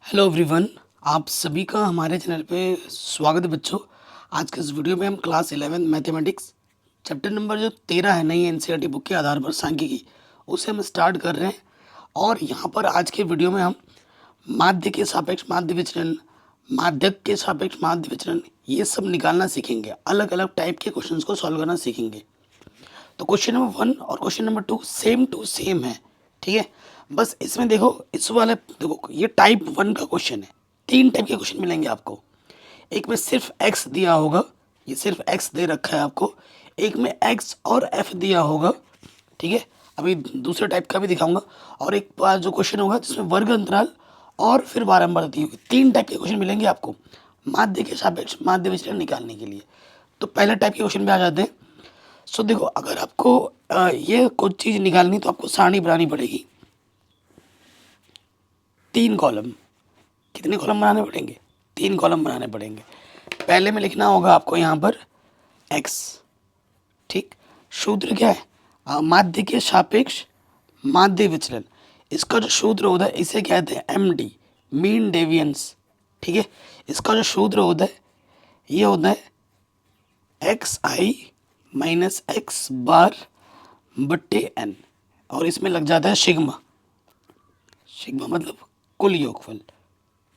Hello everyone, आप सभी का हमारे चैनल पे स्वागत है बच्चों। आज के इस वीडियो में हम क्लास 11 मैथमेटिक्स चैप्टर नंबर जो 13 है नई एनसीईआरटी बुक के आधार पर सांख्यिकी, उसे हम स्टार्ट कर रहे हैं। और यहाँ पर आज के वीडियो में हम माध्य के सापेक्ष माध्य विचलन, माध्यक के सापेक्ष माध्य विचलन, ये सब निकालना सीखेंगे। अलग अलग टाइप के क्वेश्चंस को सॉल्व करना सीखेंगे। तो क्वेश्चन नंबर 1 और question number 2 same to same है, ठीक है। बस इसमें देखो, इस वाले देखो, ये टाइप 1 का क्वेश्चन है। 3 टाइप के क्वेश्चन मिलेंगे आपको। एक में सिर्फ एक्स दिया होगा, ये सिर्फ एक्स दे रखा है आपको। एक में एक्स और एफ दिया होगा, ठीक है। अभी दूसरे टाइप का भी दिखाऊंगा। और एक बार जो क्वेश्चन होगा जिसमें वर्ग अंतराल और फिर बारंबार दी होगी। 3 टाइप के क्वेश्चन मिलेंगे आपको माध्य के सापेक्ष माध्य विचलन निकालने के लिए। तो पहले टाइप के क्वेश्चन पे आ जाते हैं। सो देखो, अगर आपको ये कुछ चीज़ निकालनी तो आपको सारणी बनानी पड़ेगी। 3 कॉलम, कितने कॉलम बनाने पड़ेंगे? 3 कॉलम बनाने पड़ेंगे। पहले में लिखना होगा आपको यहाँ पर x, ठीक। सूत्र क्या है? माध्य के सापेक्ष माध्य विचलन। इसका जो सूत्र होता है इसे कहते हैं MD, मीन डेविएंस, ठीक है। इसका जो सूत्र होता है ये होता है xi माइनस एक्स बार बट्टे n, और इसमें लग जाता है सिग्मा। सिग्मा मतलब कुल योगफल,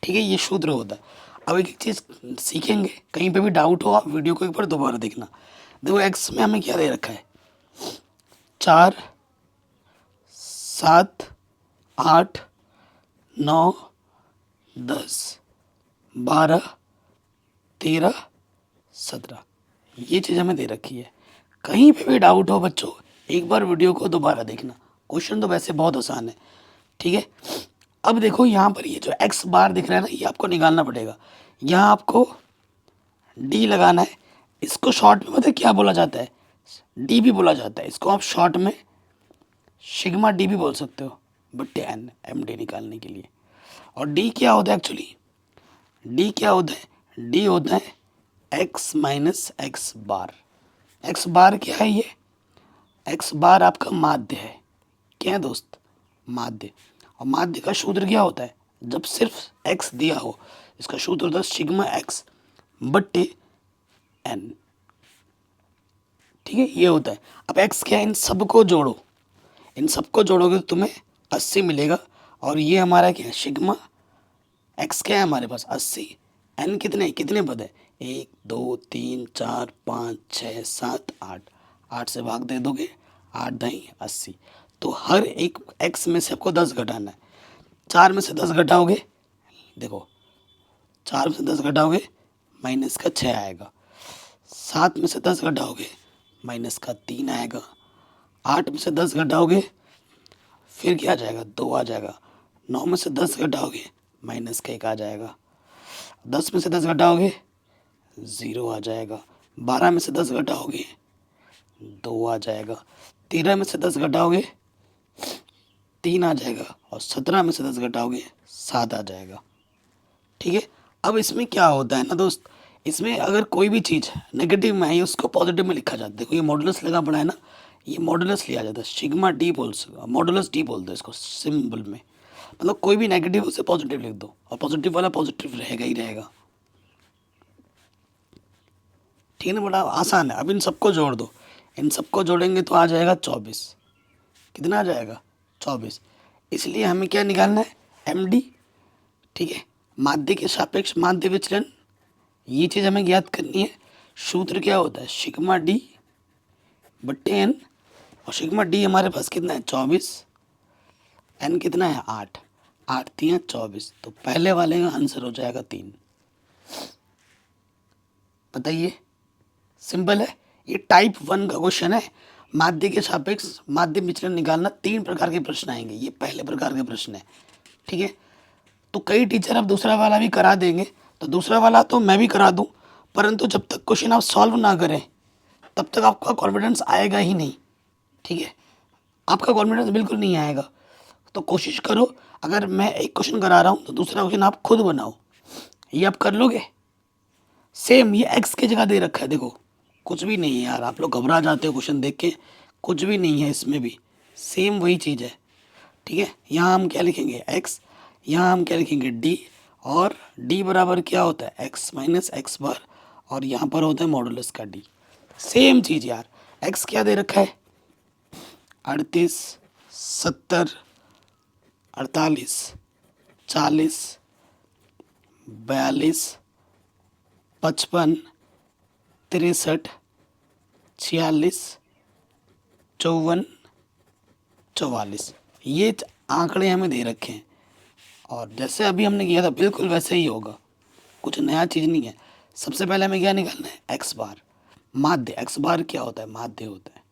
ठीक है। ये सूत्र होता है। अब एक चीज़ सीखेंगे, कहीं पे भी डाउट हो आप वीडियो को एक बार दोबारा देखना। देखो एक्स में हमें क्या दे रखा है? 4, 7, 8, 9, 10, 12, 13, 17, ये चीज़ हमें दे रखी है। कहीं पे भी डाउट हो बच्चों, एक बार वीडियो को दोबारा देखना। क्वेश्चन तो वैसे बहुत आसान है, ठीक है। अब देखो यहाँ पर ये जो एक्स बार दिख रहा है ना, ये आपको निकालना पड़ेगा। यहाँ आपको डी लगाना है। इसको शॉर्ट में पता है क्या बोला जाता है? डी भी बोला जाता है। इसको आप शॉर्ट में सिग्मा डी भी बोल सकते हो, बट्टे एन, एम डी निकालने के लिए। और डी क्या होता है एक्चुअली? डी क्या होता है? डी होता है एक्स माइनस एक्स बार। एक्स बार क्या है? ये एक्स बार आपका माध्य है। क्या है दोस्त? माध्य। और माध्य का सूत्र क्या होता है? जब सिर्फ एक्स दिया हो, इसका सूत्र होता है सिग्मा एक्स बट्टे एन, ठीक है। ये होता है। अब एक्स क्या है? इन सबको जोड़ो, इन सबको जोड़ोगे तो तुम्हें 80 मिलेगा। और ये हमारा क्या है? सिग्मा एक्स क्या है हमारे पास? 80। एन कितने कितने पद है? 1 2 3 4 5 6 7 8, 8 से भाग दे दोगे, 8 दही 80। तो हर एक एक्स में से आपको 10 घटाना है। 4 में से 10 घटाओगे, देखो 4 में से 10 घटाओगे माइनस का 6 आएगा। 7 में से 10 घटाओगे माइनस का 3 आएगा। 8 में से 10 घटाओगे फिर क्या आ जाएगा? 2 आ जाएगा। 9 में से 10 घटाओगे माइनस का 1 आ जाएगा। 10 में से 10 घटाओगे 0 आ जाएगा। 12 में से 10 घटाओगे 2 आ जाएगा। 13 में से 10 घटाओगे 3 आ जाएगा। और 17 में से 10 घटाओगे 7 आ जाएगा, ठीक है। अब इसमें क्या होता है ना दोस्त, इसमें अगर कोई भी चीज़ नेगेटिव में आई उसको पॉजिटिव में लिखा जाता है। देखो ये मॉडुलस लगा पड़ा है ना, ये मॉडुलस लिया जाता है। सिग्मा डी मॉडुलस डी बोलते हैं इसको सिंबल में। मतलब कोई भी नेगेटिव उसे पॉजिटिव लिख दो, और पॉजिटिव वाला पॉजिटिव रहेगा ही रहेगा, ठीक है ना। बड़ा आसान है। अब इन सबको जोड़ दो, इन सबको जोड़ेंगे तो आ जाएगा 24। कितना आ जाएगा? 24। इसलिए हमें क्या निकालना है? एम डी, ठीक है। माध्य के सापेक्ष माध्य विचलन, ये चीज़ हमें याद करनी है। सूत्र क्या होता है? सिग्मा डी बट्टे एन। और सिग्मा डी हमारे पास कितना है? 24। एन कितना है? 8। 8 3 24। तो पहले वाले का आंसर हो जाएगा 3। बताइए, सिंपल है। ये टाइप 1 का क्वेश्चन है। माध्य के सापेक्ष माध्य विचलन निकालना 3 प्रकार के प्रश्न आएंगे। ये पहले प्रकार के प्रश्न है, ठीक है। तो कई टीचर अब दूसरा वाला भी करा देंगे, तो दूसरा वाला तो मैं भी करा दूं, परंतु जब तक क्वेश्चन आप सॉल्व ना करें तब तक आपका कॉन्फिडेंस आएगा ही नहीं, ठीक है। आपका कॉन्फिडेंस बिल्कुल नहीं आएगा। तो कोशिश करो, अगर मैं एक क्वेश्चन करा रहा हूँ तो दूसरा क्वेश्चन आप खुद बनाओ। ये आप कर लोगे? सेम ये एक्स की जगह दे रखा है, देखो कुछ भी नहीं है यार। आप लोग घबरा जाते हो क्वेश्चन देख के, कुछ भी नहीं है इसमें भी, सेम वही चीज़ है, ठीक है। यहाँ हम क्या लिखेंगे? एक्स। यहाँ हम क्या लिखेंगे? डी। और डी बराबर क्या होता है एक्स माइनस एक्स बार, और यहाँ पर होता है मॉडुलस का डी। सेम चीज़ यार, एक्स क्या दे रखा है 38, 70, 48, 40, 42, 55, 63, 46, 54, 44, ये आंकड़े हमें दे रखे हैं। और जैसे अभी हमने किया था बिल्कुल वैसे ही होगा, कुछ नया चीज़ नहीं है। सबसे पहले हमें क्या निकालना है एक्स बार, माध्य। एक्स बार क्या होता है माध्य होता है।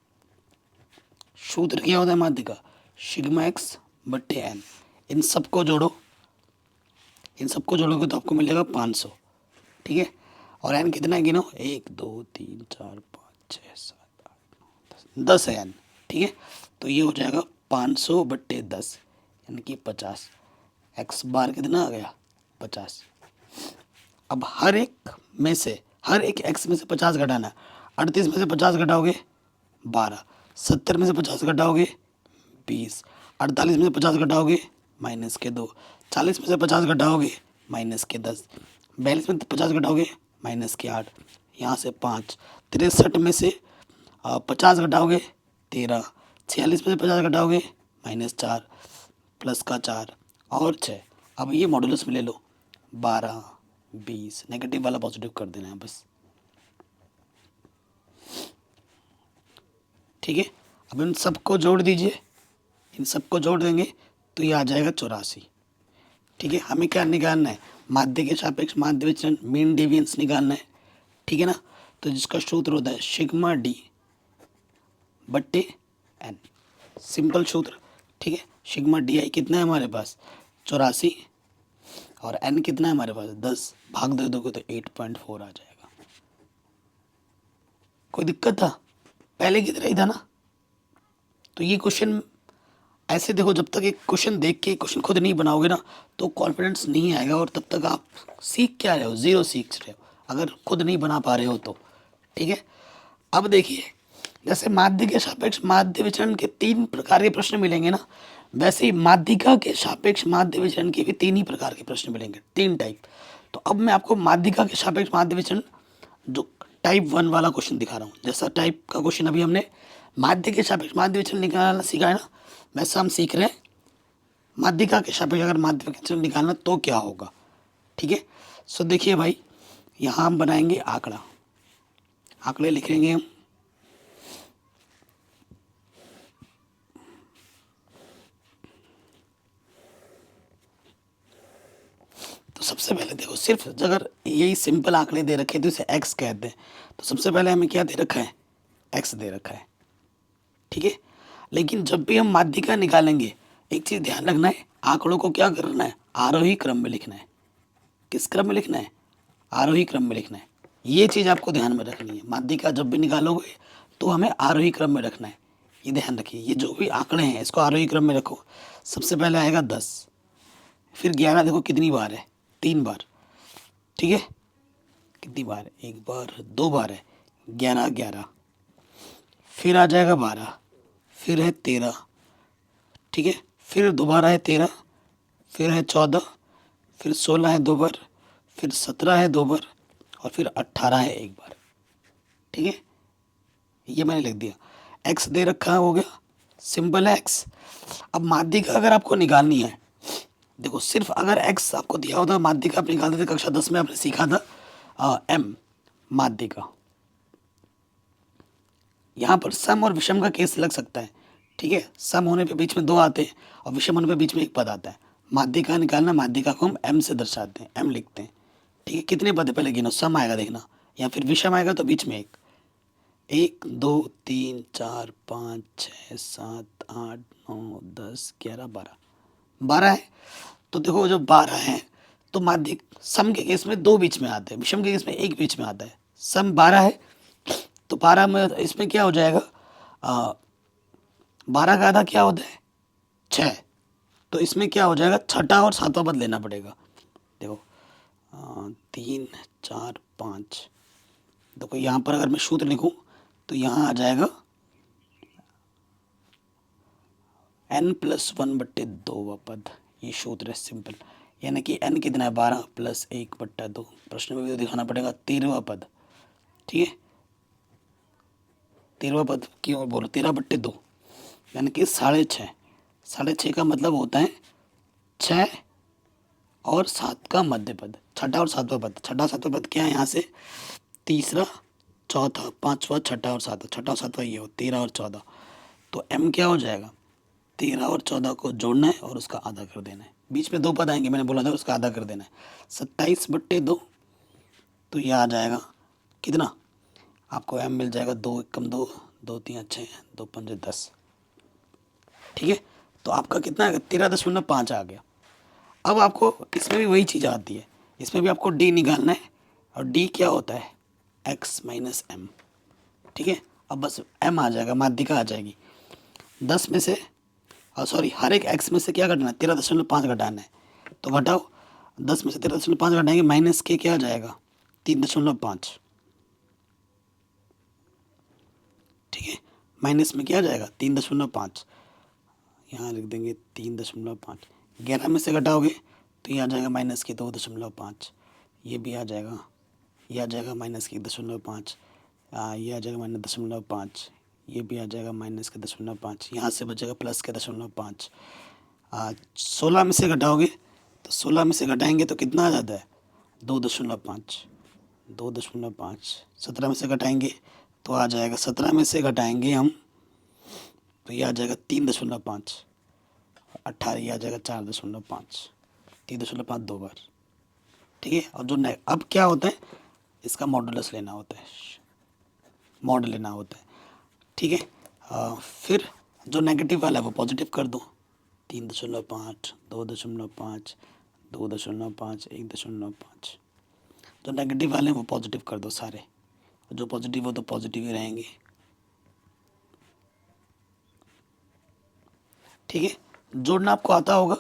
सूत्र क्या होता है माध्य का सिग्मा एक्स बट्टे एन। इन सबको जोड़ो, इन सबको जोड़ोगे तो आपको मिलेगा 500, ठीक है। और एन कितना है गिनो 1 2 3 4 5 6 7 8 9 10 है एन, ठीक है। तो ये हो जाएगा 500 बट्टे 10 यानी कि 50। एक्स बार कितना आ गया 50। अब हर एक में से हर एक एक्स में से 50 घटाना है। 38 में से 50 घटाओगे 12, 70 में से 50 घटाओगे 20, 48 में से 50 घटाओगे माइनस के 2, 40 में से 50 घटाओगे माइनस के 10, 42 में 50 घटाओगे माइनस के 8, यहाँ से 5, 63 में से 50 घटाओगे 13, 46 में से 50 घटाओगे -4 प्लस का 4 और 6। अब ये मॉडुलस में ले लो 12, 20, नेगेटिव वाला पॉजिटिव कर देना है बस, ठीक है। अब इन सबको जोड़ दीजिए, इन सबको जोड़ देंगे तो ये आ जाएगा 84, ठीक है। हमें क्या निकालना है माध्य के सापेक्ष माध्य विचलन मीन डेविएंस निकालना है, ठीक है ना। तो जिसका सूत्र होता है सिग्मा डी बट्टे एन, सिंपल सूत्र, ठीक है। सिग्मा डी आई कितना है हमारे पास 84 और एन कितना है हमारे पास 10, भाग दे दोगे तो 8.4 आ जाएगा। कोई दिक्कत था पहले की तरह ही था ना। तो ये क्वेश्चन ऐसे देखो, जब तक एक क्वेश्चन देख के क्वेश्चन खुद नहीं बनाओगे ना तो कॉन्फिडेंस नहीं आएगा, और तब तक आप सीख क्या रहे हो, ज़ीरो सीख रहे हो अगर खुद नहीं बना पा रहे हो तो, ठीक है। अब देखिए जैसे माध्यिका के सापेक्ष माध्य विचरण के 3 प्रकार के प्रश्न मिलेंगे ना, वैसे ही माध्यिका के सापेक्ष माध्य विचरण के भी 3 ही प्रकार के प्रश्न मिलेंगे, 3 टाइप। तो अब मैं आपको माध्यिका के सापेक्ष माध्य विचरण जो टाइप 1 वाला क्वेश्चन दिखा रहा हूँ। जैसा टाइप का क्वेश्चन अभी हमने माध्य के सापेक्ष माध्य विचरण निकालना सीखा है ना, वैसा हम सीख रहे हैं माध्यिका के सापेक्ष अगर माध्य विचरण निकालना तो क्या होगा, ठीक है। सो देखिए भाई, यहाँ हम बनाएंगे आंकड़ा, आंकड़े लिखेंगे हम। तो सबसे पहले देखो, सिर्फ अगर यही सिंपल आंकड़े दे रखे तो इसे एक्स कहते हैं। तो सबसे पहले हमें क्या दे रखा है एक्स दे रखा है, ठीक है। लेकिन जब भी हम माध्यिका निकालेंगे एक चीज़ ध्यान रखना है, आंकड़ों को क्या करना है आरोही क्रम में लिखना है। किस क्रम में लिखना है आरोही क्रम में लिखना है। ये चीज़ आपको ध्यान में रखनी है, माध्यिका जब भी निकालोगे तो हमें आरोही क्रम में रखना है, ये ध्यान रखिए। ये जो भी आंकड़े हैं इसको आरोही क्रम में रखो। सबसे पहले आएगा 10, फिर 11 देखो कितनी बार है 3 बार, ठीक है। कितनी बार 1 बार 2 बार है 11 11, फिर आ जाएगा 12, फिर है 13, ठीक है। फिर दोबारा है 13, फिर है 14, फिर 16 है 2 बार, फिर 17 है 2 बार, और फिर 18 है 1 बार, ठीक है। ये मैंने लिख दिया। एक्स दे रखा है, हो गया सिंपल है एक्स। अब माध्यिका अगर आपको निकालनी है, देखो सिर्फ अगर एक्स आपको दिया होता माध्यिका आप निकालते थे, कक्षा 10 में आपने सीखा था एम माध्यिका। यहाँ पर सम और विषम का केस लग सकता है, ठीक है। सम होने पे बीच में 2 आते हैं और विषम होने पे बीच में 1 पद आता है। माध्यिका निकालना, माध्यिका को हम एम से दर्शाते हैं, एम लिखते हैं, ठीक है। कितने पद है पहले गिनो, सम आएगा देखना, या फिर विषम आएगा तो बीच में 1, 1 2 3 4 5 6 7 8 9 10 11 12, 12 है। तो देखो जो 12 है तो माध्यिक सम के केस में 2 बीच में आते हैं, विषम के केस में 1 बीच में आता है। सम 12 है तो 12 में इसमें क्या हो जाएगा 12 का आधा क्या होता है 6, तो इसमें क्या हो जाएगा छठा और सातवां पद लेना पड़ेगा। देखो 3 4 5, देखो यहाँ पर अगर मैं सूत्र लिखूँ तो यहाँ आ जाएगा n+1/2 पद, ये सूत्र है सिंपल। यानी कि n कितना है 12 प्लस 1/2। प्रश्न में भी तो दिखाना पड़ेगा 13वां पद। ठीक है, 13वां पद क्यों बोलो 13/2, यानी कि 6.5। 6.5 का मतलब होता है 6 और 7 का मध्य पद, छठा और सातवां पद। छठा सातवां पद क्या है यहाँ से, तीसरा चौथा पांचवा छठा और सातवां, छठा और सातवां ये हो 13 और 14। तो m क्या हो जाएगा, 13 और 14 को जोड़ना है और उसका आधा कर देना है। बीच में 2 पद आएंगे, मैंने बोला था उसका आधा कर देना है। 27/2, तो ये आ जाएगा कितना, आपको m मिल जाएगा 2 एकम 2, 2 3 6, 2 5 10। ठीक है, तो आपका कितना है 13.5 आ गया। अब आपको इसमें भी वही चीज़ आती है, इसमें भी आपको d निकालना है, और d क्या होता है x माइनस m। ठीक है, अब बस m आ जाएगा, माध्यिका आ जाएगी। 10 में से सॉरी हर एक x में से क्या घटाना है 13.5 घटाना है। तो घटाओ, 10 में से 13.5 घटाएंगे, माइनस के क्या आ जाएगा 3.5। ठीक है, माइनस में क्या आ जाएगा 3.5, यहाँ लिख देंगे 3.5। 11 में से घटाओगे तो ये आ जाएगा माइनस के 2.5, ये भी आ जाएगा, ये आ जाएगा माइनस के 1.5, ये आ जाएगा -0.5, ये भी आ जाएगा माइनस के 0.5, यहाँ से बचेगा प्लस के 0.5। 16 में से घटाओगे तो 16 में से घटाएंगे तो कितना आ जाता है 2.5, 2.5। 17 में से घटाएंगे तो आ जाएगा, 17 में से घटाएंगे हम तो ये आ जाएगा 3.5, 18 ये आ जाएगा 4.5, 3.5 2 बार। ठीक है, और जो अब क्या होता है इसका मॉडुलस लेना होता है, मॉड लेना होता है। ठीक है, फिर जो नेगेटिव वाला है वो पॉजिटिव कर दो, 3.5, 2.5, 2.5, 1.5। जो नेगेटिव वाले हैं वो पॉजिटिव कर दो सारे, जो पॉजिटिव हो तो पॉजिटिव ही रहेंगे। ठीक है, जोड़ना आपको आता होगा,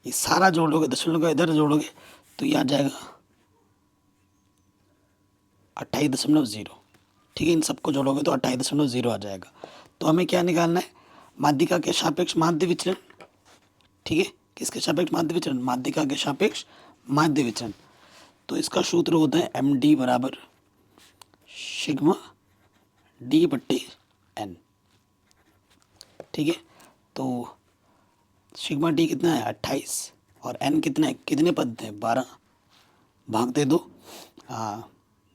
ये सारा जोड़ोगे, दशमलव का इधर जोड़ोगे तो ये आ जाएगा 28.0। ठीक है, इन सबको जोड़ोगे तो 28.0 आ जाएगा। तो हमें क्या निकालना है, माध्यिका के सापेक्ष माध्य विचलन। ठीक है, किसके सापेक्ष माध्य विचलन, माध्यिका के सापेक्ष माध्य विचलन। तो इसका सूत्र होता है md बराबर सिग्मा d/n। ठीक है, तो सिग्मा डी कितना है 28 और n कितना है, कितने पद थे 12, भाग दे दो,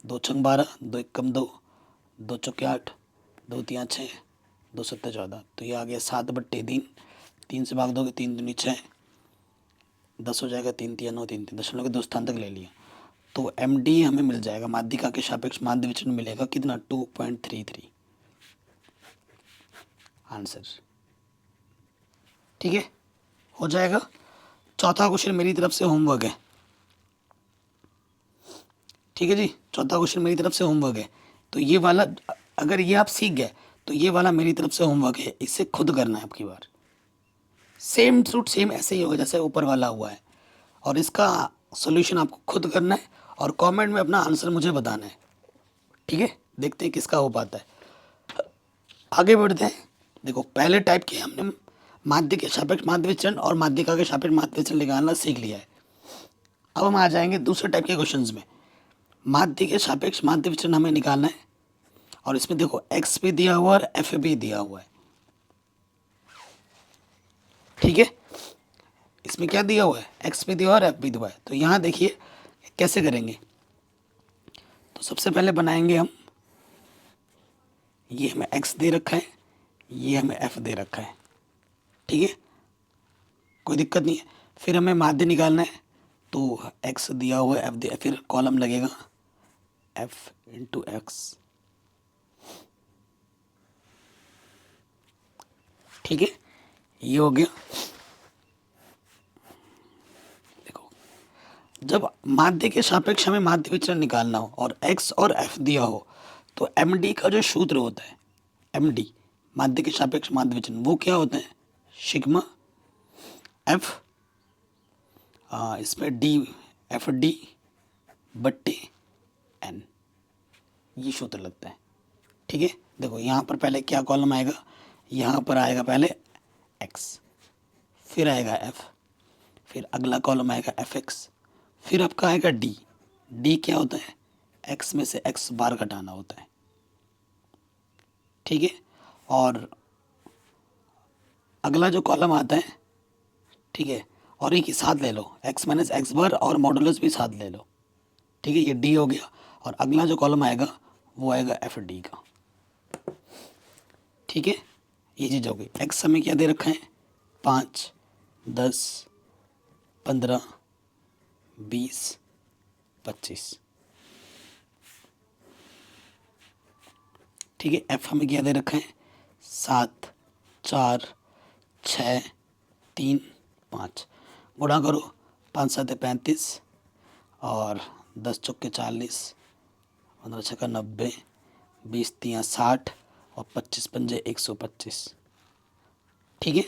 2 छंग 12, 2 एकम 2, 2 चौके 8, 2 तिया 6, 2 सत्ते 14। तो ये आ गया 7/3। 3 से भाग दोगे 3 दूनी 6, 10 हो जाएगा, 3 तिया 9, 3 3 दशमलव के 2 स्थान तक ले लिया। तो md हमें मिल जाएगा, माध्यिका के सापेक्ष माध्य विचलन मिलेगा कितना 2.33 आंसर। ठीक है, हो जाएगा। चौथा क्वेश्चन मेरी तरफ से होमवर्क है। ठीक है जी, चौथा क्वेश्चन मेरी तरफ से होमवर्क है। तो ये वाला अगर ये आप सीख गए तो ये वाला मेरी तरफ से होमवर्क है, इसे खुद करना है आपकी बार। सेम टू सेम ऐसे ही होगा जैसे ऊपर वाला हुआ है, और इसका सॉल्यूशन आपको खुद करना है और कमेंट में अपना आंसर मुझे बताना है। ठीक है, देखते हैं किसका हो पाता है। आगे बढ़ते हैं। देखो पहले टाइप के हमने माध्य के सापेक्ष माध्य विचलन और माध्यिका के सापेक्ष माध्य विचलन निकालना सीख लिया है। अब हम आ जाएंगे दूसरे टाइप के क्वेश्चंस में। माध्य के सापेक्ष माध्य विचलन हमें निकालना है, और इसमें देखो x भी दिया हुआ है और f भी दिया हुआ है। ठीक है, इसमें क्या दिया हुआ है, x भी दिया हुआ है और f भी दिया हुआ है। तो यहाँ देखिए कैसे करेंगे। तो सबसे पहले बनाएंगे हम, ये हमें x दे रखा है, ये हमें f दे रखा है। ठीक है, कोई दिक्कत नहीं है। फिर हमें माध्य निकालना है, तो x दिया हुआ है, f दिया, फिर कॉलम लगेगा f इंटू एक्स। ठीक है, ये हो गया। देखो जब माध्य के सापेक्ष हमें माध्य विचलन निकालना हो और x और f दिया हो, तो md का जो सूत्र होता है, md माध्य के सापेक्ष माध्य विचलन, वो क्या होता है सिग्मा f, इसमें d fd बट्टे n, ये सूत्र लगता है। ठीक है, देखो यहाँ पर पहले क्या कॉलम आएगा, यहाँ पर आएगा पहले x, फिर आएगा f, फिर अगला कॉलम आएगा एफ एक्स, फिर आपका आएगा डी। डी क्या होता है, एक्स में से एक्स बार घटाना होता है, ठीक है। और अगला जो कॉलम आता है, ठीक है, और एक ही साथ ले लो, एक्स माइनस एक्स बार और मॉडुलस भी साथ ले लो, ठीक है। ये डी हो गया। और अगला जो कॉलम आएगा वो आएगा एफ डी का, ठीक है। ये चीज़ हो गई। एक्स हमें क्या दे रखा है, 5, 10, 15, 20, 25, ठीक है। एफ हमें क्या दे रखा है, 7, 4, 6, 3, 5। गुणा करो, 5 7 35 और 10 चौके 40, 15 छक्का 90, 20 3 60 और 25 पंजे 125, ठीक है।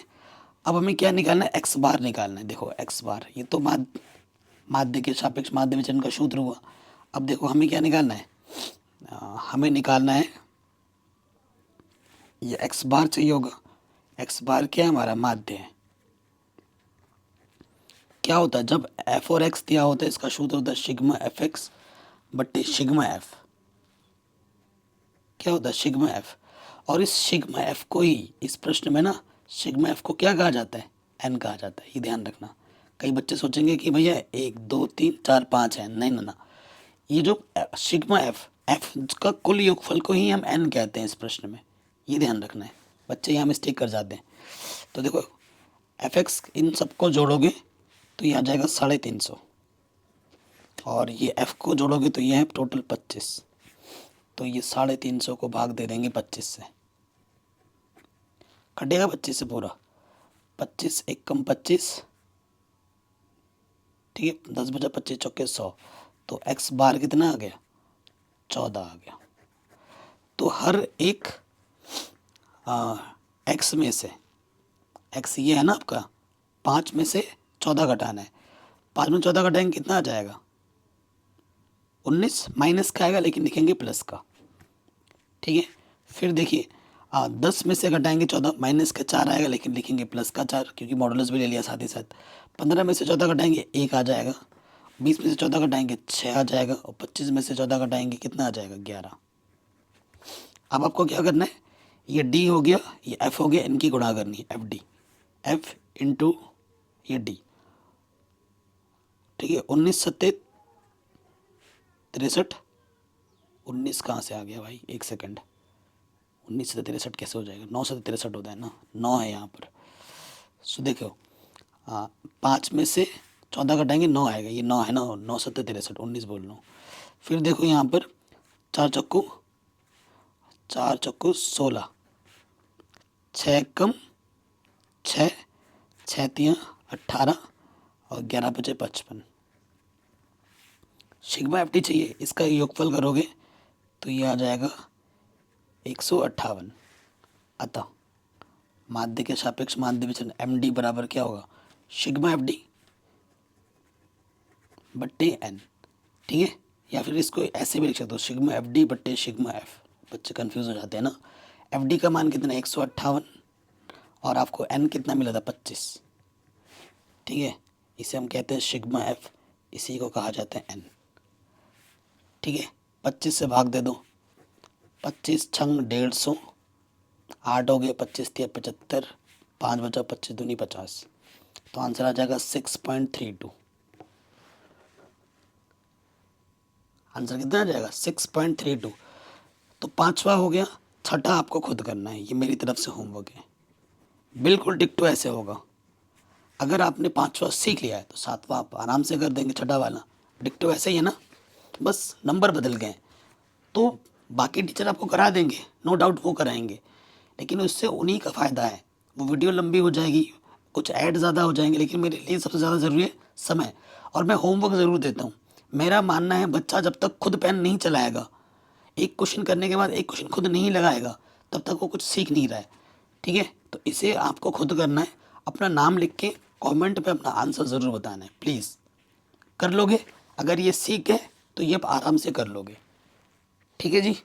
अब हमें क्या निकालना है, एक्स बार निकालना है। देखो एक्स बार, ये तो माध्य के सापेक्ष माध्य विचलन का सूत्र हुआ। अब देखो हमें क्या निकालना है, हमें निकालना है ये एक्स बार चाहिए होगा। एक्स बार क्या है, हमारा माध्य है। क्या होता है, जब एफ और एक्स दिया होता है इसका सूत्र होता है सिग्मा एफ एक्स बट्टे सिग्मा एफ। क्या होता है, सिग्मा एफ। और इस सिग्मा एफ को ही इस प्रश्न में ना, सिग्मा एफ को क्या कहा जाता है, एन कहा जाता है। ये ध्यान रखना। कई बच्चे सोचेंगे कि भैया 1 2 3 4 5 है, नहीं ना, ये जो सिग्मा एफ, एफ का कुल योगफल को ही हम एन कहते हैं इस प्रश्न में। ये ध्यान रखना है, बच्चे यहाँ मिस्टेक कर जाते हैं। तो देखो एफ एक्स इन सबको जोड़ोगे तो ये आ जाएगा 350, और ये एफ को जोड़ोगे तो ये है टोटल 25। तो ये 350 को भाग दे देंगे 25 से, कटेगा 25 से पूरा, 25 1 कम 25, ठीक है। 10 बचा 25 चौके 100, तो एक्स बार कितना आ गया, 14 आ गया। तो हर एक एक्स में से, एक्स ये है ना आपका, 5 में से 14 घटाना है। 5 में 14 घटाएंगे कितना आ जाएगा, 19। माइनस का आएगा लेकिन लिखेंगे प्लस का, ठीक है। फिर देखिए 10 में से घटाएंगे 14, माइनस का 4 आएगा लेकिन लिखेंगे प्लस का 4, क्योंकि मॉडुलस भी ले लिया साथ ही साथ। 15 में से 14 घटाएंगे 1 आ जाएगा, 20 में से 14 घटाएंगे 6 आ जाएगा, और 25 में से 14 घटाएंगे कितना आ जाएगा, 11। अब आपको क्या करना है, ये डी हो गया, ये एफ हो गया, इनकी गुणा करनी है, एफ डी, एफ इंटू ये डी, ठीक है। 19 7 63, 19 कहाँ से आ गया भाई, एक सेकंड, 19 से 63 कैसे हो जाएगा, 9 से 63 होता है ना, 9 है यहाँ पर। सो देखो 5 में से 14 घटाएंगे 9 आएगा, ये 9 है ना, 9 से 63, 19 बोल रहा हूँ। फिर देखो यहाँ पर 4 चक्कू 16, 6 कम 6, 6 3 18 और 11 बचे 55। सिग्मा एफ टी चाहिए, इसका योगफल करोगे तो ये आ जाएगा 158। अतः माध्य के सापेक्ष माध्य विचलन एम डी बराबर क्या होगा, सिग्मा एफ डी बट्टे एन, ठीक है। या फिर इसको ऐसे भी लिख सकते हो, सिग्मा एफ डी बट्टे सिग्मा एफ। बच्चे कंफ्यूज हो जाते हैं ना। एफ डी का मान कितना है, 158, और आपको एन कितना मिला था, 25, ठीक है। इसे हम कहते हैं सिग्मा एफ, इसी को कहा जाता है एन, ठीक है। 25 से भाग दे दो, 25 छंग 150, 8 हो गए, 25 3 75, 5 बचा, 25 दूनी 50, तो आंसर आ जाएगा 6.32। आंसर कितना आ जाएगा, 6.32। तो 5वां हो गया, छठा आपको खुद करना है, ये मेरी तरफ से होमवर्क है। बिल्कुल डिक्टो ऐसे होगा। अगर आपने 5वां सीख लिया है तो 7वां आप आराम से कर देंगे, छठा वाला डिक्टो ऐसे ही है ना, बस नंबर बदल गए। तो बाकी टीचर आपको करा देंगे, नो डाउट वो कराएंगे, लेकिन उससे उन्हीं का फ़ायदा है। वो वीडियो लंबी हो जाएगी, कुछ ऐड ज़्यादा हो जाएंगे, लेकिन मेरे लिए सबसे ज़्यादा ज़रूरी है समय। और मैं होमवर्क ज़रूर देता हूँ। मेरा मानना है बच्चा जब तक खुद पेन नहीं चलाएगा, एक क्वेश्चन करने के बाद एक क्वेश्चन खुद नहीं लगाएगा, तब तक वो कुछ सीख नहीं रहा है, ठीक है। तो इसे आपको खुद करना है। अपना नाम लिख के कमेंट पे अपना आंसर ज़रूर बताना है, प्लीज़। कर लोगे, अगर ये सीख गए तो ये आप आराम से कर लोगे, ठीक है जी।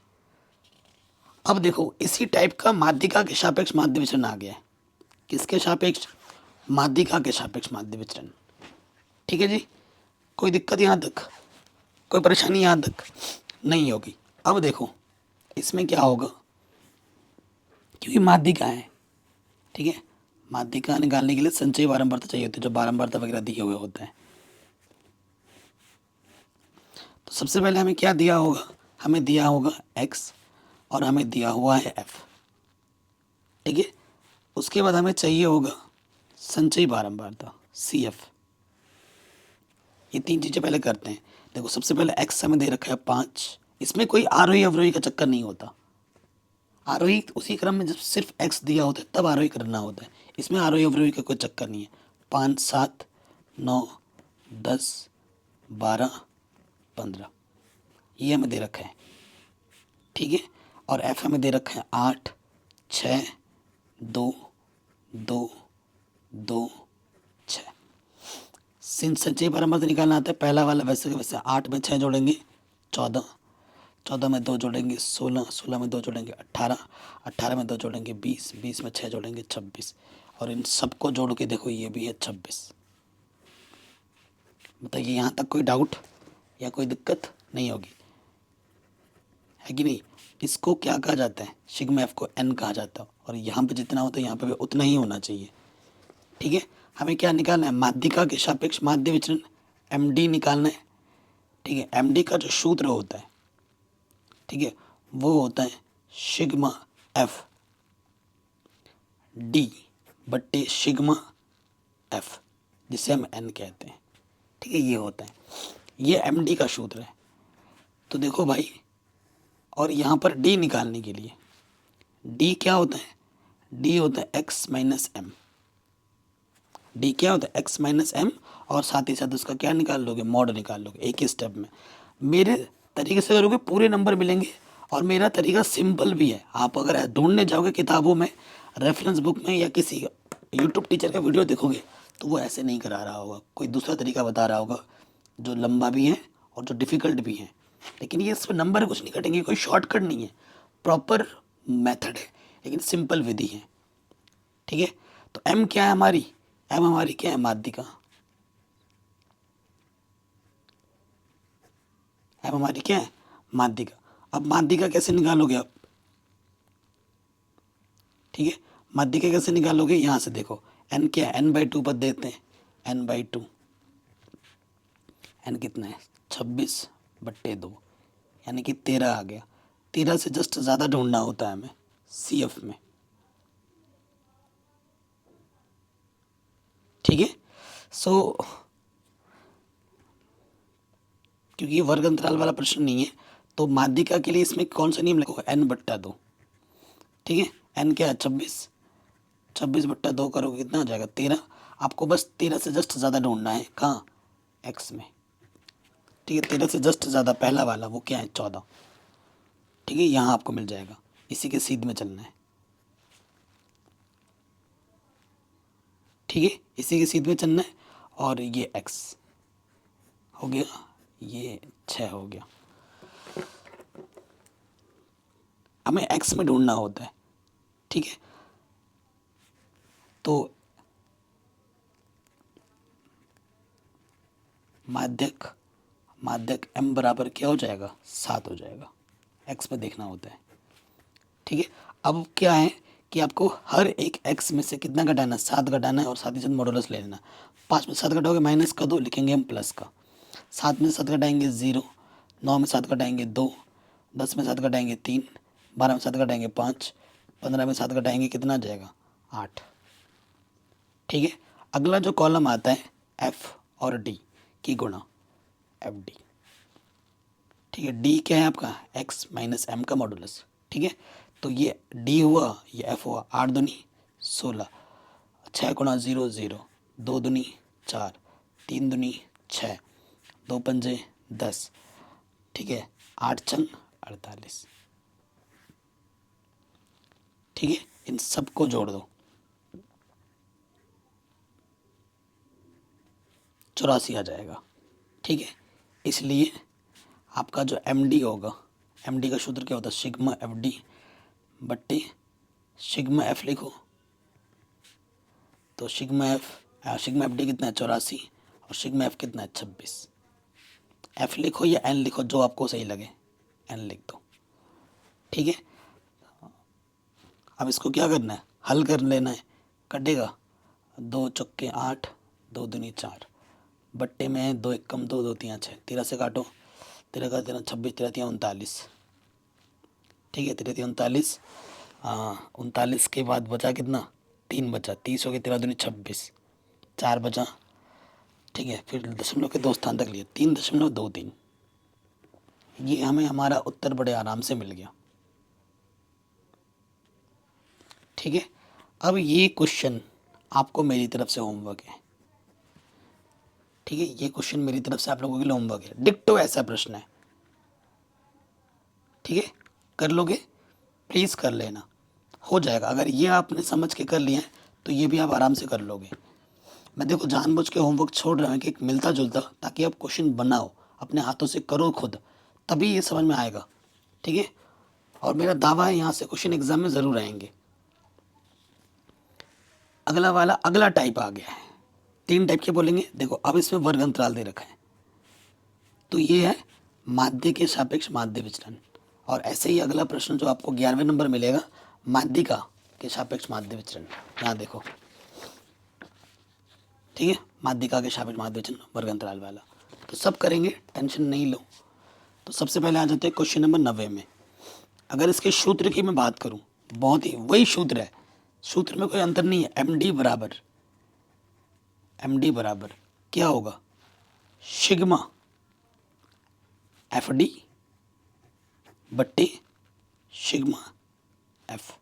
अब देखो इसी टाइप का माध्यिका के सापेक्ष माध्य विचलन आ गया है। किसके सापेक्ष, माध्यिका के सापेक्ष माध्य विचलन। ठीक है जी, कोई दिक्कत यहाँ तक, कोई परेशानी यहाँ तक नहीं होगी। अब देखो इसमें क्या होगा, क्योंकि माध्यिका है, ठीक है, माध्यिका निकालने के लिए संचयी बारंबारता चाहिए होती है, जो बारंबारता वगैरह दिए हुए होते हैं। तो सबसे पहले हमें क्या दिया होगा, हमें दिया होगा x और हमें दिया हुआ है f, ठीक है। उसके बाद हमें चाहिए होगा संचयी बारंबारता CF। ये तीन चीज़ें पहले करते हैं। देखो सबसे पहले x हमें दे रखा है 5, इसमें कोई आरोही अवरोही का चक्कर नहीं होता। आरोही उसी क्रम में जब सिर्फ x दिया होता है तब आरोही करना होता है, इसमें आरोही अवरोही का कोई चक्कर नहीं है। 5, 7, 9, 10, 12, 15 ये हमें दे रखा है, ठीक है। और f हमें दे रखा है 8, 6, 2, 2, 2, 6। संचयी बारंबारता निकालना आता है, पहला वाला वैसे के वैसे 8 में 6 जोड़ेंगे 14, 14 में 2 जोड़ेंगे 16, 16 में 2 जोड़ेंगे 18, 18 में 2 जोड़ेंगे 20, 20 में 6 जोड़ेंगे 26, और इन सबको जोड़ के देखो ये भी है 26। बताइए यहाँ तक कोई डाउट या कोई दिक्कत नहीं होगी, है कि नहीं। इसको क्या कहा जाता है, सिग्मा एफ को n कहा जाता है, और यहाँ पे जितना होता है यहाँ पे भी उतना ही होना चाहिए, ठीक है। हमें क्या निकालना है, माध्यिका के सापेक्ष माध्य विचलन md निकालना है, ठीक है। md का जो सूत्र होता है, ठीक है, वो होता है सिग्मा एफ डी बट्टे सिग्मा एफ, जिसे हम n कहते हैं, ठीक है। ये होता है, ये md का सूत्र है। तो देखो भाई, और यहाँ पर d निकालने के लिए d क्या होता है, d होता है x माइनस एम। डी क्या होता है, x माइनस एम, और साथ ही साथ उसका क्या निकाल लोगे, मॉड निकाल लोगे एक ही स्टेप में। मेरे तरीके से करोगे पूरे नंबर मिलेंगे, और मेरा तरीका सिंपल भी है। आप अगर ढूंढने जाओगे किताबों में, रेफरेंस बुक में, या किसी यूट्यूब टीचर का वीडियो देखोगे तो वो ऐसे नहीं करा रहा होगा, कोई दूसरा तरीका बता रहा होगा जो लंबा भी है और जो डिफ़िकल्ट भी है। लेकिन ये इसमें नंबर कुछ नहीं कटेंगे, कोई शॉर्टकट नहीं है, प्रॉपर मेथड है, लेकिन सिंपल विधि है, ठीक है। तो एम क्या है हमारी, एम हमारी क्या है, माध्यिका। एम हमारी क्या है, माध्यिका। अब माध्यिका कैसे निकालोगे आप, ठीक है, माध्यिका कैसे निकालोगे, यहाँ से देखो एन क्या है, n/2 पद देते हैं, n/2, एन कितना है 26/2, यानी कि 13 आ गया। 13 से जस्ट ज़्यादा ढूंढना होता है हमें CF में, ठीक है। सो क्योंकि ये वर्ग अंतराल वाला प्रश्न नहीं है, तो माध्यिका के लिए इसमें कौन सा नियम लगेगा, n/2, ठीक है। n क्या है 26, 26/2 करोगे कितना हो जाएगा 13। आपको बस 13 से जस्ट ज़्यादा ढूंढना है, कहाँ, x में, ठीक है। 13 से जस्ट ज़्यादा पहला वाला वो क्या है 14, ठीक है, यहाँ आपको मिल जाएगा, इसी के सीध में चलना है, ठीक है, इसी के सीध में चलना है। और ये x हो गया, ये 6 हो गया। हमें x में ढूंढना होता है, ठीक है। तो माध्यक m बराबर क्या हो जाएगा, 7 हो जाएगा, x में देखना होता है, ठीक है। अब क्या है कि आपको हर एक x में से कितना घटाना है, 7 घटाना है, और साथ ही साथ मॉडुलस ले लेना। 5 में 7 घटाओगे माइनस का 2 लिखेंगे हम प्लस का, 7 में 7 घटाएंगे 0, 9 में 7 घटाएंगे 2, 10 में 7 घटाएंगे 3, 12 में 7 घटाएंगे 5, 15 में 7 घटाएंगे कितना आ जाएगा 8, ठीक है। अगला जो कॉलम आता है f और d की गुणा, FD, ठीक है। d क्या है आपका, x माइनस एम का मॉडुलस, ठीक है। तो ये d हुआ, ये f हुआ, 8 दूनी 16, 6 गुणा 0 0, 2 दूनी 4, 3 दूनी 6, 2 पंजे 10, ठीक है, 8 छंग 48, ठीक है। इन सबको जोड़ दो, 84 आ जाएगा, ठीक है। इसलिए आपका जो MD होगा, MD का सूत्र क्या होता है, सिग्मा FD बट्टे सिग्मा F लिखो, तो सिग्मा FD कितना है 84, और सिग्मा एफ कितना है 26। एफ लिखो या एन लिखो, जो आपको सही लगे, एन लिख दो। ठीक है, अब इसको क्या करना है, हल कर लेना है। कटेगा, 2 चौके 8, 2 दूनी 4, बट्टे में 2 एक कम 2, 2 तियाँ 6, 13 से काटो, 13 का 13 26, 13 तियाँ 39। ठीक है, 13 तियाँ 39, 39 के बाद बचा कितना, 3 बचा, 30 हो गया, 13 दूनी 26, 4 बचा। ठीक है, फिर दशमलव के 2 स्थान तक लिए, 3.23। ये हमें हमारा उत्तर बड़े आराम से मिल गया। ठीक है, अब ये क्वेश्चन आपको मेरी तरफ से होमवर्क है। ठीक है, ये क्वेश्चन मेरी तरफ से आप लोगों के लिए होमवर्क है, डिक्टो ऐसा प्रश्न है। ठीक है, कर लोगे, प्लीज़ कर लेना, हो जाएगा। अगर ये आपने समझ के कर लिया है तो ये भी आप आराम से कर लोगे। मैं देखो जानबूझ के होमवर्क छोड़ रहा हूँ कि मिलता जुलता, ताकि आप क्वेश्चन बनाओ, अपने हाथों से करो खुद, तभी ये समझ में आएगा। ठीक है, और मेरा दावा है यहाँ से क्वेश्चन एग्जाम में ज़रूर आएंगे। अगला वाला, अगला टाइप आ गया है, 3 टाइप के बोलेंगे। देखो अब इसमें वर्ग अंतराल दे रखा है, तो ये है माध्य के सापेक्ष माध्य विचलन। और ऐसे ही अगला प्रश्न जो आपको 11वें नंबर मिलेगा, माध्यिका के सापेक्ष माध्य विचलन। यहाँ देखो, ठीक है, माध्यिका के सापेक्ष माध्य विचलन वर्ग अंतराल वाला, तो सब करेंगे, टेंशन नहीं लो। तो सबसे पहले आ जाते हैं क्वेश्चन नंबर 90 में। अगर इसके सूत्र की मैं बात करूं, बहुत ही वही सूत्र है, सूत्र में कोई अंतर नहीं है। एम डी बराबर क्या होगा, सिग्मा एफ डी बट्टे सिग्मा एफ,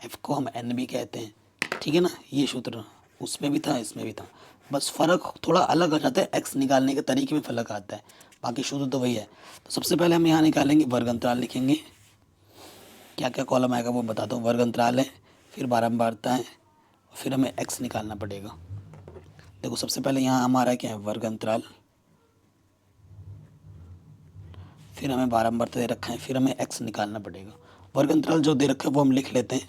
एफ को हम एन भी कहते हैं। ठीक है ना, ये सूत्र उसमें भी था, इसमें भी था, बस फ़र्क थोड़ा अलग हो जाता है, एक्स निकालने के तरीके में फ़र्क आता है, बाकी सूत्र तो वही है। तो सबसे पहले हम यहाँ निकालेंगे वर्ग अंतराल, लिखेंगे, क्या क्या कॉलम आएगा वो बताता हूँ। वर्ग अंतराल है, फिर बारंबारता है, फिर हमें एक्स निकालना पड़ेगा। देखो सबसे पहले यहाँ हमारा क्या है, वर्ग अंतराल, फिर हमें बारंबारता दे रखा है, फिर हमें एक्स निकालना पड़ेगा। वर्ग अंतराल जो दे रखा है वो हम लिख लेते हैं।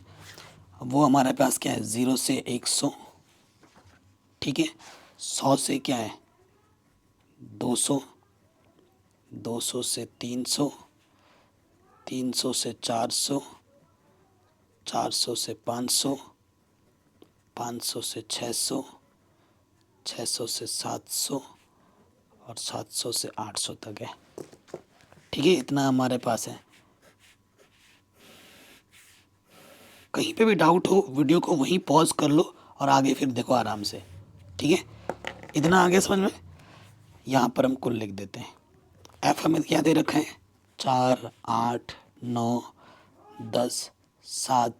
वो हमारे पास क्या है, 0 से 100, ठीक है, 100 से क्या है 200, 200 से 300, 300 से 400, 400 से 500, 500 से 600, 600 से 700 और 700 से 800 तक है। ठीक है, इतना हमारे पास है। कहीं पे भी डाउट हो, वीडियो को वहीं पॉज कर लो और आगे फिर देखो आराम से। ठीक है, इतना आगे समझ में। यहाँ पर हम कुल लिख देते हैं। एफ हमें क्या दे रखा है, 4, 8, 9, 10, 7,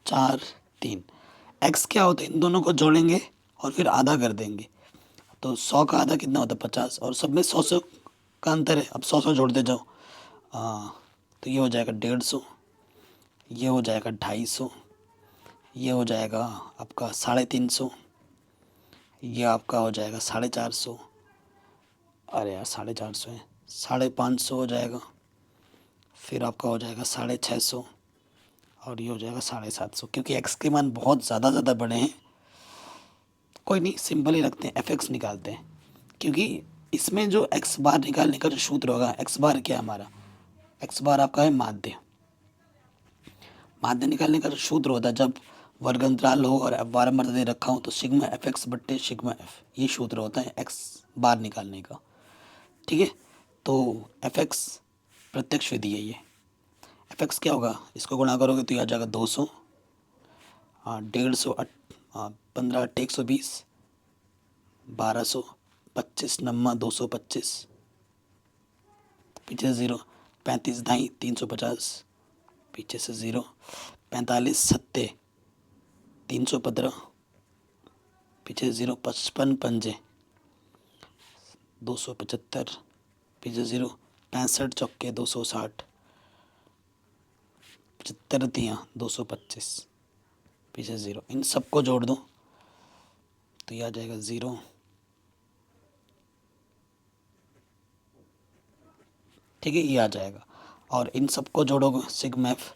4, 3। एक्स क्या होता है, इन दोनों को जोड़ेंगे और फिर आधा कर देंगे, तो 100 का आधा कितना होता है 50, और सब में 100 का अंतर है। अब 100 जोड़ते जाओ, तो ये हो जाएगा 150, ये हो जाएगा 250, ये हो जाएगा आपका 350, ये आपका हो जाएगा 450, अरे यार 450 है, 550 हो जाएगा, फिर आपका हो जाएगा 650, और ये हो जाएगा 750। क्योंकि एक्स के मान बहुत ज़्यादा बड़े हैं, कोई नहीं, सिंपल ही रखते हैं, एफ एक्स निकालते हैं। क्योंकि इसमें जो एक्स बार निकालने का जो सूत्र होगा, एक्स बार क्या है हमारा, एक्स बार आपका है माध्य, माध्य निकालने का जो सूत्र होता है, जब वर्ग अंतराल हो और बारंबार दे रखा हो, तो सिग्मा एफ एक्स बट्टे सिग्मा एफ, ये सूत्र होता है एक्स बार निकालने का। ठीक है, तो एफ एक्स प्रत्यक्ष विधि है ये। एफ एक्स क्या होगा, इसको गुणा करोगे तो ये आ जाएगा 200, 150, 15 8 120, 1200, 25 नम्मा 225, पीछे से 0, 35 दाई 350, पीछे से 0, 45 सत्ते 315, पीछे से 0, 55 पंजे 275, पीछे 0, 65 चौके 260, 75 तियाँ 225, पीछे 0। इन सबको जोड़ दो तो यह आ जाएगा 0, ठीक है, ये आ जाएगा। और इन सबको जोड़ोगे सिग्मा एफ,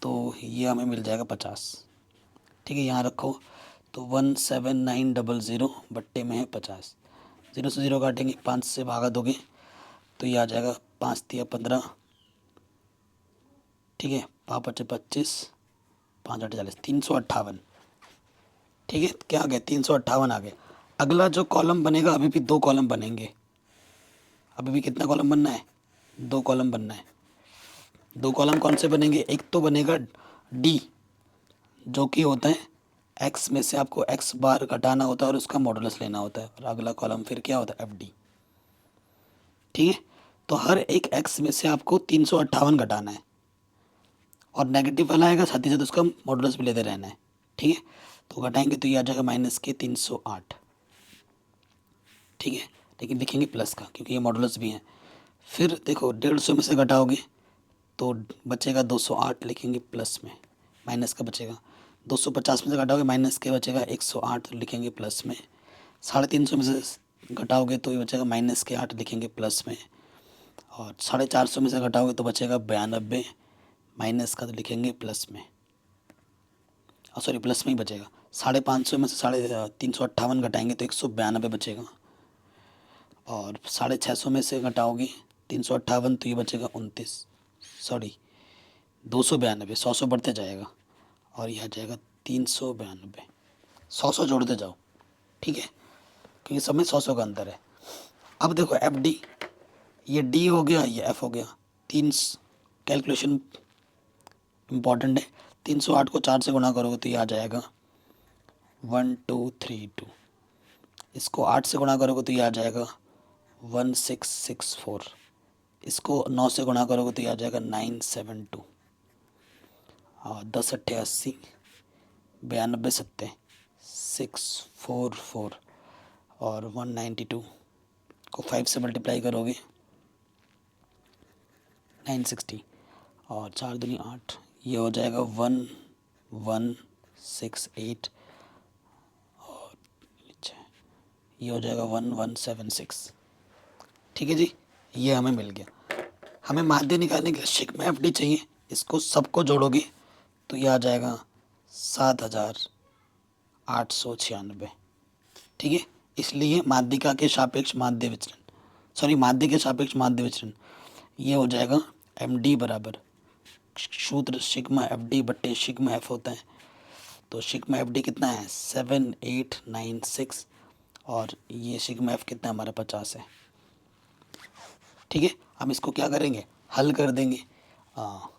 तो ये हमें मिल जाएगा 50। ठीक है, यहाँ रखो, तो 17900 बट्टे में है 50। 0 से 0 काटेंगे, 5 से भागा दोगे तो ये आ जाएगा 5 तिया 15, ठीक है, 5 बचे 25, 5 8 40, 358। ठीक है, क्या आ गया, 358 आ गया। अगला जो कॉलम बनेगा, अभी भी 2 कॉलम बनेंगे, अभी भी कितना कॉलम बनना है, 2 कॉलम बनना है। 2 कॉलम कौन से बनेंगे, एक तो बनेगा डी, जो कि होता है एक्स में से आपको एक्स बार घटाना होता है और उसका मॉडुलस लेना होता है, और अगला कॉलम फिर क्या होता है, एफ डी। ठीक है, तो हर एक एक्स में से आपको 358 घटाना है, और नेगेटिव वाला आएगा साथ ही साथ उसका मॉडुलस भी लेते रहना है। ठीक है, तो घटाएंगे तो ये आ जाएगा माइनस के 308। ठीक है, लेकिन लिखेंगे प्लस का क्योंकि ये मॉडुलस भी है। फिर देखो 150 में से घटाओगे तो बचेगा 208, लिखेंगे प्लस में, माइनस का बचेगा। 250 में से घटाओगे माइनस के बचेगा 108, तो लिखेंगे प्लस में। 350 में से घटाओगे तो ये बचेगा माइनस के 8, लिखेंगे प्लस में। और 450 में से घटाओगे तो बचेगा 92, माइनस का तो लिखेंगे प्लस में, और सॉरी प्लस में ही बचेगा। 550 में से 358 घटाएंगे तो 192 बचेगा, और 650 में से घटाओगे 358 तो ये बचेगा 29, सॉरी 292, 100 बढ़ते जाएगा और यह आ जाएगा 392। 100 जोड़ते जाओ, ठीक है, क्योंकि सब में 100 का अंतर है। अब देखो एफ डी, ये डी हो गया, ये एफ हो गया। तीन कैलकुलेशन इम्पॉर्टेंट है। 308 को 4 से गुणा करोगे तो ये आ जाएगा 1232। इसको 8 से गुणा करोगे तो ये आ जाएगा 1664। इसको 9 से गुणा करोगे तो ये आ जाएगा 972। और 10 अट्ठे 80, 92 सत्ते 644, और 192 को 5 से मल्टीप्लाई करोगे 960, और 4 दूनी 8, ये हो जाएगा 1168, और ये हो जाएगा 1176। ठीक है जी, ये हमें मिल गया। हमें माध्य निकालने के लिए सिग्मा एफ डी चाहिए। इसको सबको जोड़ोगे तो ये आ जाएगा 7896। ठीक है, इसलिए माध्यिका के सापेक्ष माध्य विचलन, सॉरी माध्य के सापेक्ष माध्य विचलन, ये हो जाएगा एम डी बराबर सूत्र सिग्मा एफ डी बट्टे सिग्मा एफ होता है। तो सिग्मा एफ डी कितना है 7896, और ये सिग्मा एफ कितना हमारा 50 है। ठीक है, हम इसको क्या करेंगे, हल कर देंगे। तो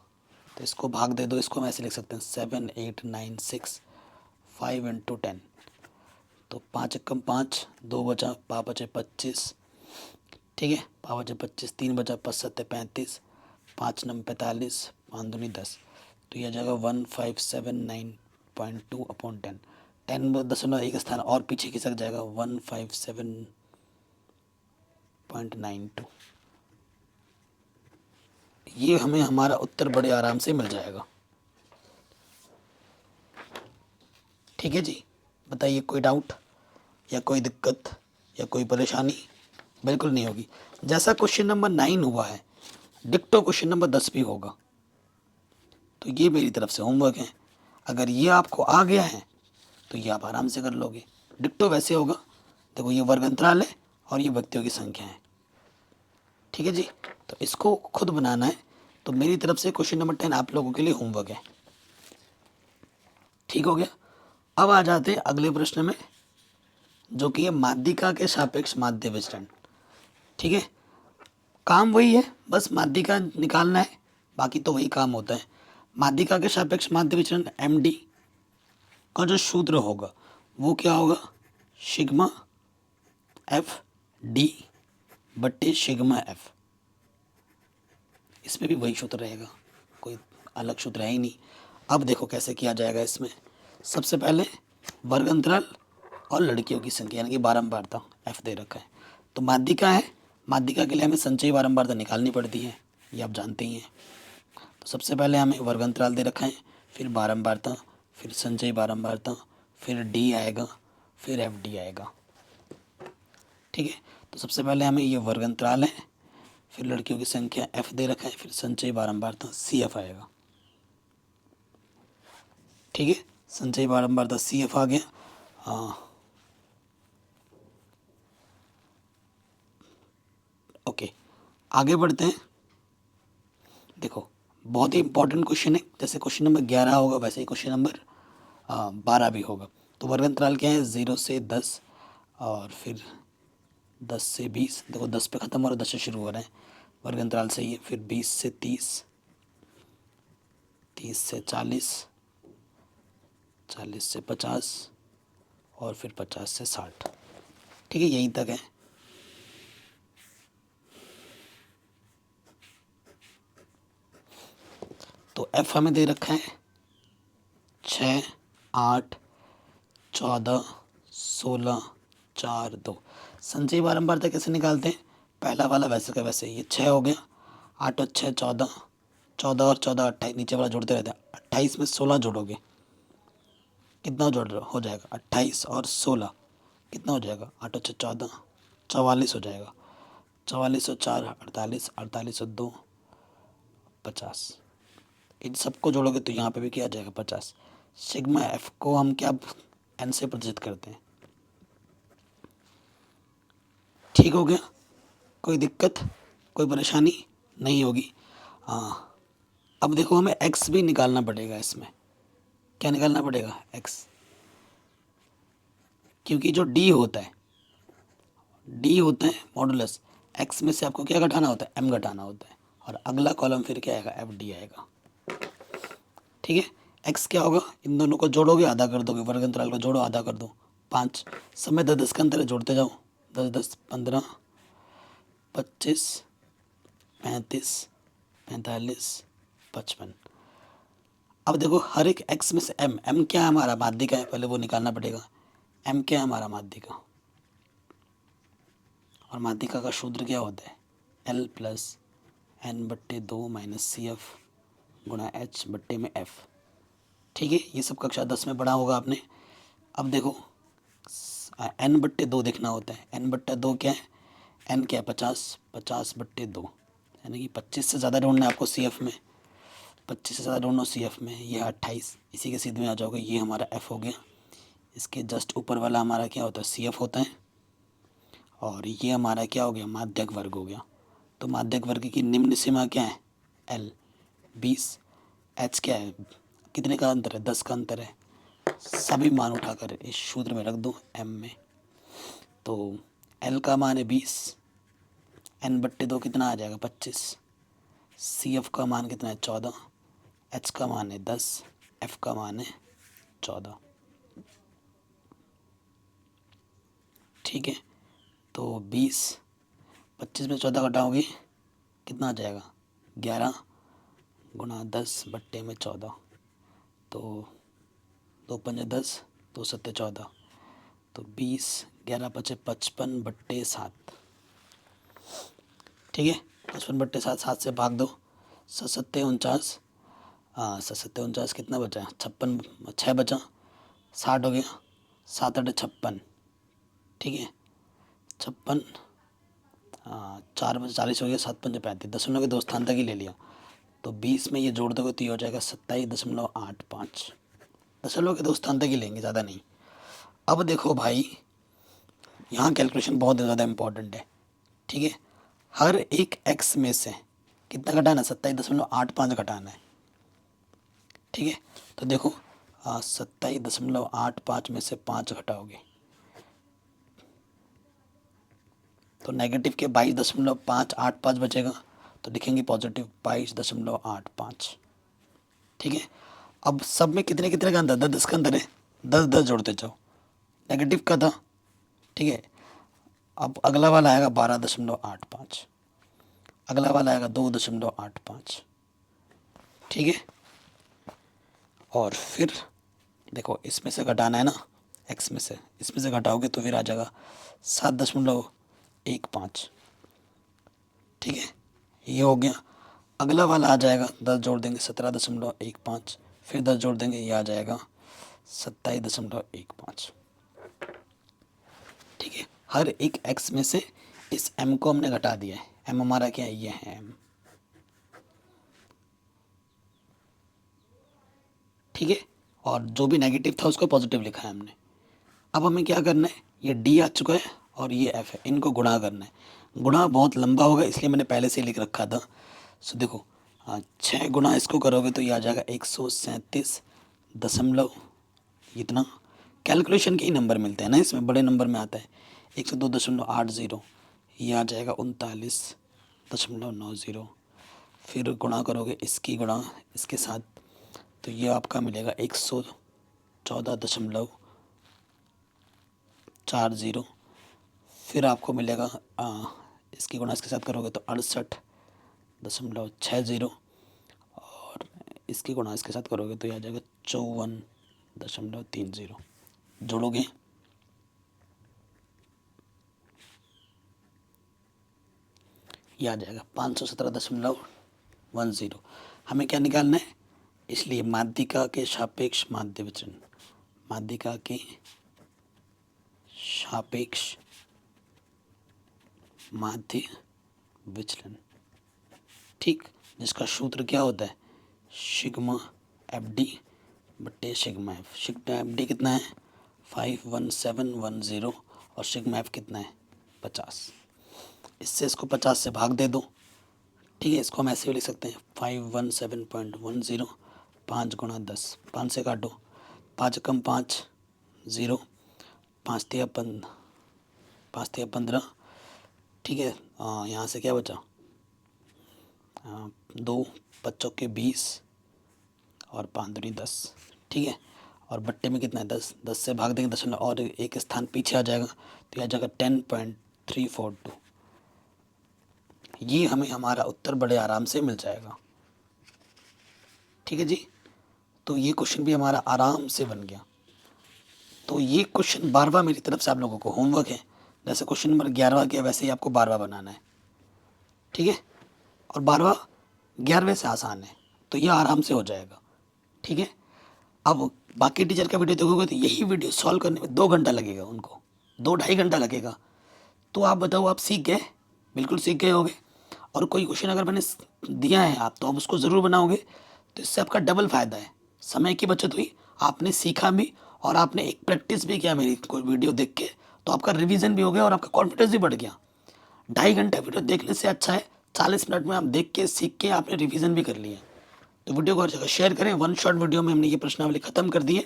इसको भाग दे दो, इसको हम ऐसे लिख सकते हैं 7896 5 × 10, तो 5 एकम 5, 2 बचा, 5 बचे 25। ठीक है, 5 बचे 25, 3 बचा, 5 7 35, 5 9 45, 5 दूनी 10, तो यह जाएगा 1579.2/10। 10 एक स्थान और पीछे खिसक जाएगा 157.92। ये हमें हमारा उत्तर बड़े आराम से मिल जाएगा। ठीक है जी, बताइए कोई डाउट या कोई दिक्कत या कोई परेशानी? बिल्कुल नहीं होगी। जैसा क्वेश्चन नंबर 9 हुआ है, डिक्टो क्वेश्चन नंबर 10 भी होगा। तो ये मेरी तरफ से होमवर्क है। अगर ये आपको आ गया है तो ये आप आराम से कर लोगे। डिक्टो वैसे होगा, देखो ये वर्ग अंतराल है और ये व्यक्तियों की संख्या है। ठीक है जी, तो इसको खुद बनाना है। तो मेरी तरफ से क्वेश्चन नंबर 10 आप लोगों के लिए होमवर्क है। ठीक हो गया। अब आ जाते हैं अगले प्रश्न में, जो कि है माध्यिका के सापेक्ष माध्य विचलन। ठीक है, काम वही है, बस माध्यिका निकालना है, बाकी तो वही काम होता है। माध्यिका के सापेक्ष माध्य विचलन एम डी का जो सूत्र होगा वो क्या होगा, सिग्मा एफ डी बट्टे सिग्मा एफ। इसमें भी वही सूत्र रहेगा, कोई अलग सूत्र है ही नहीं। अब देखो कैसे किया जाएगा इसमें। सबसे पहले वर्ग अंतराल और लड़कियों की संख्या यानी कि बारंबारता एफ दे रखा है। तो माध्यिका है, माध्यिका के लिए हमें संचयी बारंबारता निकालनी पड़ती है, ये आप जानते ही हैं। तो सबसे पहले हमें वर्ग अंतराल दे रखा है, फिर बारंबारता, फिर संचयी बारंबारता, फिर डी आएगा, फिर एफ डी आएगा। ठीक है, तो सबसे पहले हमें ये वर्ग अंतराल है, फिर लड़कियों की संख्या एफ दे रखा है, फिर संचयी बारंबारता सी एफ आएगा। ठीक है, संचयी बारंबारता सी एफ आ गया। ओके, आगे बढ़ते हैं। देखो, बहुत ही इंपॉर्टेंट क्वेश्चन है। जैसे क्वेश्चन नंबर 11 होगा वैसे ही क्वेश्चन नंबर 12 भी होगा। तो वर्ग अंतराल क्या है? 0 से 10 और फिर 10 से 20। देखो 10 पे ख़त्म हो रहा है, 10 से शुरू हो रहा है, वर्ग अंतराल सही है। फिर 20 से 30, 30 से 40, 40 से 50 और फिर 50 से 60। ठीक है, यहीं तक है। तो एफ हमें दे रखा है 6, 8, 14, 16, 4, 2। संचयी बारंबारता कैसे निकालते हैं? पहला वाला वैसे का वैसे, ये 6 हो गया, 8 और 6 14, 14 और 14 28, नीचे वाला जोड़ते रहते हैं। 28 में 16 जोड़ोगे, कितना जोड़ रहे हो जाएगा? 28 और 16 कितना हो जाएगा? 8 और 6 14, 44 हो जाएगा। 44 और 4 48, 48 और 2 50। इन सबको जोड़ोगे तो यहाँ पे भी क्या आ जाएगा? 50। सिग्मा एफ को हम क्या एन से प्रतिशत करते हैं। ठीक हो गया, कोई दिक्कत, कोई परेशानी नहीं होगी। हाँ, अब देखो हमें एक्स भी निकालना पड़ेगा इसमें। क्या निकालना पड़ेगा? एक्स। क्योंकि जो डी होता है, डी होता है मॉडुलस, एक्स में से आपको क्या घटाना होता है? एम घटाना होता है। और अगला कॉलम फिर क्या आएगा? एफ डी आएगा। ठीक है, एक्स क्या होगा? इन दोनों को जोड़ोगे, आधा कर दोगे, वर्ग अंतराल को जोड़ो, आधा कर दो, 5। समय 10 10 का अंतर है, जोड़ते जाओ, 10 10 15, 25, 35, 45, 55। अब देखो हर एक एक्स में से एम, एम क्या है? हमारा माध्यिका है, पहले वो निकालना पड़ेगा। एम क्या है? हमारा माध्यिका। और माध्यिका का सूत्र क्या होता है? एल प्लस एन बट्टे 2 माइनस सी एफ गुणा एच बट्टे में एफ। ठीक है, ये सब कक्षा 10 में पढ़ा होगा आपने। अब देखो एन बट्टे 2 देखना होता है। एन बट्टा 2 क्या है? एन क्या है? 50, 50 बट्टे 2, यानी कि 25 से ज़्यादा ढूंढना है आपको सी एफ में। 25 से ज़्यादा ढूंढो सी एफ में, ये 28, इसी के सीधे में आ जाओगे, ये हमारा एफ हो गया। इसके जस्ट ऊपर वाला हमारा क्या होता है? सी एफ होता है। और ये हमारा क्या हो गया? माध्यक वर्ग हो गया। तो माध्यक वर्ग की निम्न सीमा क्या है? एल 20। एच क्या है? कितने का अंतर है? 10 का अंतर है। सभी मान उठाकर इस सूत्र में रख दो एम में। तो एल का मान है 20, एन बट्टे 2 कितना आ जाएगा? 25। सी एफ का मान कितना है? 14। एच का मान है 10, एफ का मान है 14। ठीक है, तो 20, 25 में 14 घटाओगे कितना आ जाएगा? 11 गुणा 10 बट्टे में 14। तो 2 पंजे 10, 2 सत्ते 14, तो 20, 11 पचे 55 बट्टे 7। ठीक है, 55 बट्टे 7, 7 से भाग दो, 7 49, 7 49 कितना बचा? 56, 6 बचा, 60 हो गया, 7 8 56। ठीक है, 56, 4 बजे 40 हो गया, 7 पंजे 35, दशमलव के 2 स्थान तक ही ले लिया। तो 20 में ये जोड़ दोगे तो ये हो जाएगा 27.85। दशमलव के 2 स्थान तक ही लेंगे, ज़्यादा नहीं। अब देखो भाई, यहाँ कैलकुलेशन बहुत ज़्यादा इंपॉर्टेंट है। ठीक है, हर एक एक्स में से कितना घटाना है? 27.85 घटाना है। ठीक है, तो देखो 27.85 में से 5 घटाओगे तो नेगेटिव के 22.585 बचेगा, तो लिखेंगे पॉजिटिव 22.85। ठीक है, अब सब में कितने कितने का अंतर? 10 10 का अंतर है, 10 10 जोड़ते जाओ, नेगेटिव का था। ठीक है, अब अगला वाला आएगा 12.85, अगला वाला आएगा 2.85। ठीक है, और फिर देखो इसमें से घटाना है ना, एक्स में से, इसमें से घटाओगे तो फिर आ जाएगा 7.15। ठीक है, ये हो गया। अगला वाला आ जाएगा, 10 जोड़ देंगे 17.15, फिर 10 जोड़ देंगे, ये आ जाएगा 27.15। ठीक है, हर एक एक्स में से इस एम को हमने घटा दिया है। एम हमारा क्या है? ये है एम। ठीक है, और जो भी नेगेटिव था उसको पॉजिटिव लिखा है हमने। अब हमें क्या करना है, ये डी आ चुका है और ये एफ है, इनको गुणा करना है। गुणा बहुत लंबा होगा इसलिए मैंने पहले से ही लिख रखा था। सो देखो, 6 गुणा इसको करोगे तो ये आ जाएगा 137 दशमलव इतना। कैलकुलेशन के ही नंबर मिलते हैं ना, इसमें बड़े नंबर में आता है 102.80, ये आ जाएगा 39.90। फिर गुणा करोगे इसकी गुणा इसके साथ तो ये आपका मिलेगा 114.40। फिर आपको मिलेगा इसकी गुणा इसके साथ करोगे तो 68.60 और इसकी गुणा इसके साथ करोगे तो ये आ जाएगा 54.30। जोड़ोगे ये आ जाएगा 517.10। हमें क्या निकालना है, इसलिए माध्यिका के सापेक्ष माध्य विचलन, माध्यिका के सापेक्ष माध्य विचलन, ठीक, जिसका सूत्र क्या होता है, सिग्मा एफ डी बट्टे sigma F. Sigma F D कितना है 51710 और सिग्मा एफ कितना है 50। इससे इसको 50 से भाग दे दो, ठीक है। इसको हम ऐसे भी लिख सकते हैं 517.10, 5 गुणा 10, 5 से काटो, 5 कम 5 0, 5 तिया 15, ठीक है। यहाँ से क्या बचा, 2 5 के 20 और 5 दूनी 10, ठीक है। और बट्टे में कितना है 10, 10 से भाग देंगे दशमलव और एक स्थान पीछे आ जाएगा तो यह आ जाएगा 10.342। ये हमें हमारा उत्तर बड़े आराम से मिल जाएगा, ठीक है जी। तो ये क्वेश्चन भी हमारा आराम से बन गया। तो ये क्वेश्चन 12वां मेरी तरफ से आप लोगों को होमवर्क है, जैसे क्वेश्चन नंबर 11वां किया वैसे ही आपको 12वां बनाना है, ठीक है। और 12वां 11वें से आसान है तो ये आराम से हो जाएगा, ठीक है। अब बाकी टीचर का वीडियो देखोगे तो यही वीडियो सॉल्व करने में 2 घंटा लगेगा, उनको 2-2.5 घंटा लगेगा। तो आप बताओ, आप सीख गए, बिल्कुल सीख गए होगे। और कोई क्वेश्चन अगर मैंने दिया है आप तो आप उसको ज़रूर बनाओगे, तो इससे आपका डबल फ़ायदा है, समय की बचत हुई, आपने सीखा भी और आपने एक प्रैक्टिस भी किया मेरी कोई वीडियो देख के, तो आपका रिवीजन भी हो गया और आपका कॉन्फिडेंस भी बढ़ गया। 2.5 घंटा वीडियो देखने से अच्छा है 40 मिनट में आप देख के सीख के आपने रिवीजन भी कर लिया। तो वीडियो को हर जगह शेयर करें। 1 शॉट वीडियो में हमने ये प्रश्नावली ख़त्म कर दी है।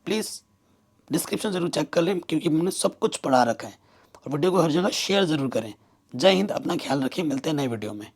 प्लीज़ डिस्क्रिप्शन ज़रूर चेक कर लें क्योंकि मैंने सब कुछ पढ़ा रखा है। और वीडियो को हर जगह शेयर ज़रूर करें। जय हिंद, अपना ख्याल रखें, मिलते हैं नए वीडियो में।